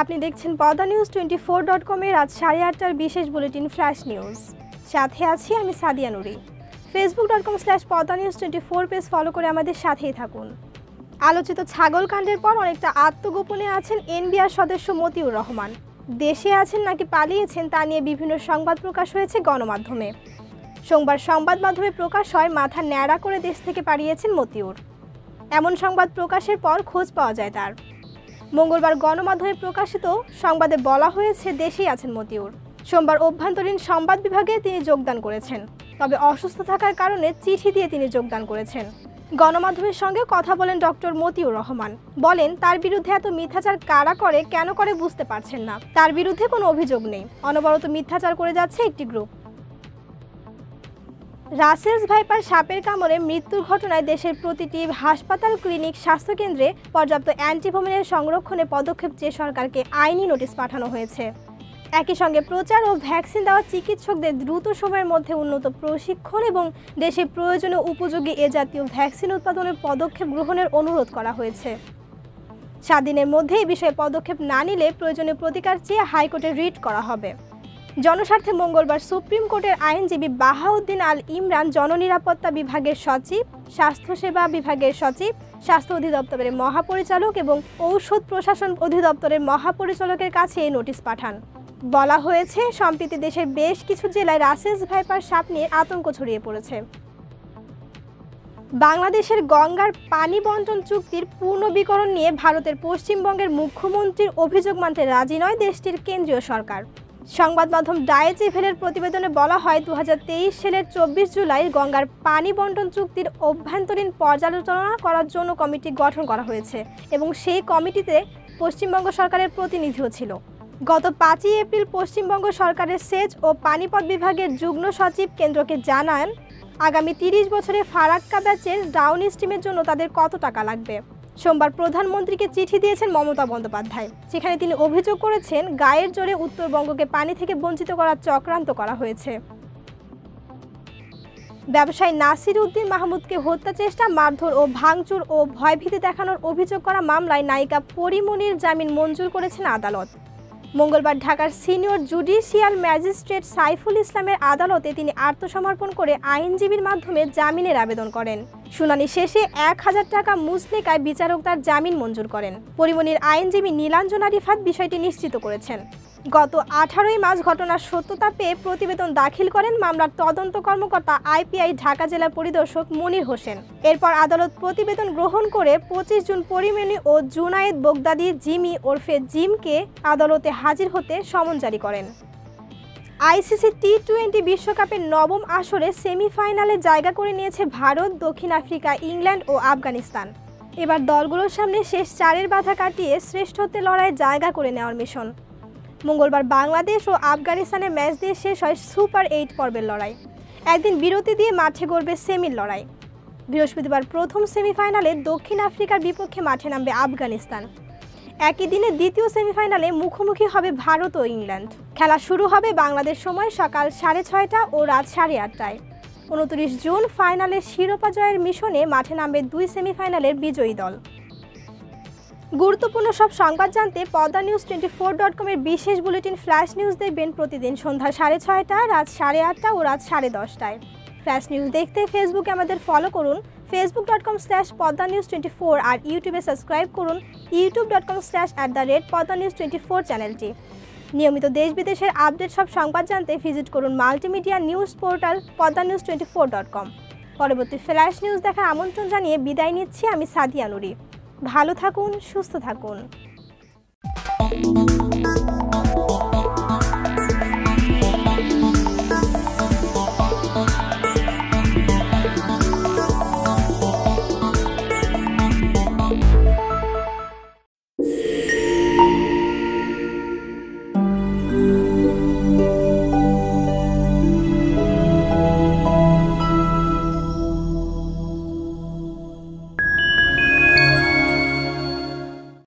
আপনি দেখছেন Padma news 24.com এর রাত 8:30টার বিশেষ বুলেটিন ফ্ল্যাশ নিউজ। সাথে আছি আমি সাদিয়া নুরি। facebook.com/poddanews24 পেজ ফলো করে আমাদের সাথেই থাকুন। আলোচিত ছাগল কাণ্ডের পর অনেকটা আত্মগোপনে আছেন এনবিআর সদস্য মতিউর রহমান। দেশে আছেন নাকি পালিয়েছেন তা নিয়ে বিভিন্ন সংবাদ প্রকাশ হয়েছে গণমাধ্যমে। সোমবার সংবাদ মাধ্যমে প্রকাশ হয় মাথা ন্যাড়া করে দেশ থেকে পালিয়েছেন মতিউর। এমন সংবাদ প্রকাশের পর খোঁজ পাওয়া যায় তার। মঙ্গলবার গণমাধ্যমে প্রকাশিত সংবাদে বলা হয়েছে দেশেই আছেন মতিউর। সোমবার অভ্যন্তরীণ সংবাদ বিভাগে তিনি যোগদান করেছেন, তবে অসুস্থ থাকার কারণে চিঠি দিয়ে তিনি যোগদান করেছেন। গণমাধ্যমের সঙ্গে কথা বলেন ডক্টর মতিউর রহমান। বলেন তার বিরুদ্ধে এত মিথ্যাচার কারা করে, কেন করে বুঝতে পারছেন না। তার বিরুদ্ধে কোনো অভিযোগ নেই, অনবরত মিথ্যাচার করে যাচ্ছে একটি গ্রুপ। রাসেলস ভাইপার সাপের কামড়ে মৃত্যুর ঘটনায় দেশের প্রতিটি হাসপাতাল, ক্লিনিক, স্বাস্থ্যকেন্দ্রে পর্যাপ্ত অ্যান্টিভোমিনের সংরক্ষণে পদক্ষেপ চেয়ে সরকারকে আইনি নোটিশ পাঠানো হয়েছে। একই সঙ্গে প্রচার ও ভ্যাকসিন দেওয়া চিকিৎসকদের দ্রুত সময়ের মধ্যে উন্নত প্রশিক্ষণ এবং দেশে প্রয়োজনীয় উপযোগী এ জাতীয় ভ্যাকসিন উৎপাদনের পদক্ষেপ গ্রহণের অনুরোধ করা হয়েছে। 7 দিনের মধ্যে এই বিষয়ে পদক্ষেপ না নিলে প্রয়োজনীয় প্রতিকার চেয়ে হাইকোর্টে রিট করা হবে। জনস্বার্থে মঙ্গলবার সুপ্রিম কোর্টের আইনজীবী বাহাউদ্দিন আল ইমরান জননিরাপত্তা বিভাগের সচিব, স্বাস্থ্যসেবা বিভাগের সচিব, স্বাস্থ্য অধিদপ্তরের মহাপরিচালক এবং ঔষধ প্রশাসন অধিদপ্তরের মহাপরিচালকের কাছে এই নোটিশ পাঠান। বলা হয়েছে, সম্প্রতি দেশের বেশ কিছু জেলায় রাসেলস ভাইপার সাপ নিয়ে আতঙ্ক ছড়িয়ে পড়েছে। বাংলাদেশের গঙ্গার পানি বন্টন চুক্তির পুনর্বিকরণ নিয়ে ভারতের পশ্চিমবঙ্গের মুখ্যমন্ত্রীর অভিযোগ মানতে রাজি নয় দেশটির কেন্দ্রীয় সরকার। সংবাদ মাধ্যম ডায়েচে ভেলের প্রতিবেদনে বলা হয়, 2023 সালের 24 জুলাই গঙ্গার পানি বন্টন চুক্তির অভ্যন্তরীণ পর্যালোচনা করার জন্য কমিটি গঠন করা হয়েছে এবং সেই কমিটিতে পশ্চিমবঙ্গ সরকারের প্রতিনিধিও ছিল। গত 5 এপ্রিল পশ্চিমবঙ্গ সরকারের সেচ ও পানিপথ বিভাগের যুগ্ম সচিব কেন্দ্রকে জানান আগামী 30 বছরে ফারাক্কা ব্যাচের ডাউন স্ট্রিমের জন্য তাদের কত টাকা লাগবে। সোমবার প্রধানমন্ত্রীকে চিঠি দিয়েছেন মমতা বন্দ্যোপাধ্যায়। সেখানে তিনি অভিযোগ করেছেন গায়ের জোরে উত্তরবঙ্গকে পানি থেকে বঞ্চিত করার চক্রান্ত করা হয়েছে। ব্যবসায়ী নাসির উদ্দিন মাহমুদকে হত্যা চেষ্টা, মারধর ও ভাঙচুর ও ভয়ভীতি দেখানোর অভিযোগ করা মামলায় নায়িকা পরিমণির জামিন মঞ্জুর করেছেন আদালত। মঙ্গলবার ঢাকার সিনিয়র জুডিশিয়াল ম্যাজিস্ট্রেট সাইফুল ইসলামের আদালতে তিনি আত্মসমর্পণ করে আইনজীবীর মাধ্যমে জামিনের আবেদন করেন। শুনানি শেষে 1000 টাকা মুচলেকায় বিচারক তার জামিন মঞ্জুর করেন। পরিমণির আইনজীবী নীলাঞ্জনা রিফাত বিষয়টি নিশ্চিত করেছেন। গত 18 মার্চ ঘটনার সত্যতা পেয়ে প্রতিবেদন দাখিল করেন মামলার তদন্ত কর্মকর্তা আইপিআই ঢাকা জেলার পরিদর্শক মনির হোসেন। এরপর আদালত প্রতিবেদন গ্রহণ করে 25 জুন পরিমণি ও জুনায়েদ বগদাদি জিমি ওরফে জিমকে আদালতে হাজির হতে সমন জারি করেন। আইসিসি টি-20 বিশ্বকাপের নবম আসরে সেমিফাইনালে জায়গা করে নিয়েছে ভারত, দক্ষিণ আফ্রিকা, ইংল্যান্ড ও আফগানিস্তান। এবার দলগুলোর সামনে শেষ 4 বাধা কাটিয়ে শ্রেষ্ঠত্বের লড়াইয়ে জায়গা করে নেওয়ার মিশন। মঙ্গলবার বাংলাদেশ ও আফগানিস্তানের ম্যাচ দিয়ে শেষ হয় সুপার 8 পর্বের লড়াই। একদিন বিরতি দিয়ে মাঠে গড়বে সেমির লড়াই। বৃহস্পতিবার প্রথম সেমিফাইনালে দক্ষিণ আফ্রিকার বিপক্ষে মাঠে নামবে আফগানিস্তান। একই দিনে দ্বিতীয় সেমিফাইনালে মুখোমুখি হবে ভারত ও ইংল্যান্ড। খেলা শুরু হবে বাংলাদেশ সময় সকাল 6:30 ও রাত 8:30টায়। 29 জুন ফাইনালে শিরোপা জয়ের মিশনে মাঠে নামবে 2 সেমিফাইনালের বিজয়ী দল। গুরুত্বপূর্ণ সব সংবাদ জানতে পদ্মা নিউজ 24.com এর বিশেষ বুলেটিন ফ্ল্যাশ নিউজ দেখবেন প্রতিদিন সন্ধ্যা 6:30, রাত 8:30 ও রাত 10:30টায়। ফ্ল্যাশ নিউজ দেখতে ফেসবুকে আমাদের ফলো করুন facebook.com/poddanews24 আর ইউটিউবে সাবস্ক্রাইব করুন youtube.com/@poddanews24 চ্যানেলটি। নিয়মিত দেশ বিদেশের আপডেট সব সংবাদ জানতে ভিজিট করুন মাল্টিমিডিয়া নিউজ পোর্টাল poddanews24.com। পরবর্তী ফ্ল্যাশ নিউজ দেখার আমন্ত্রণ জানিয়ে বিদায় নিচ্ছি আমি সাদিয়া নুরি। ভালো থাকুন, সুস্থ থাকুন।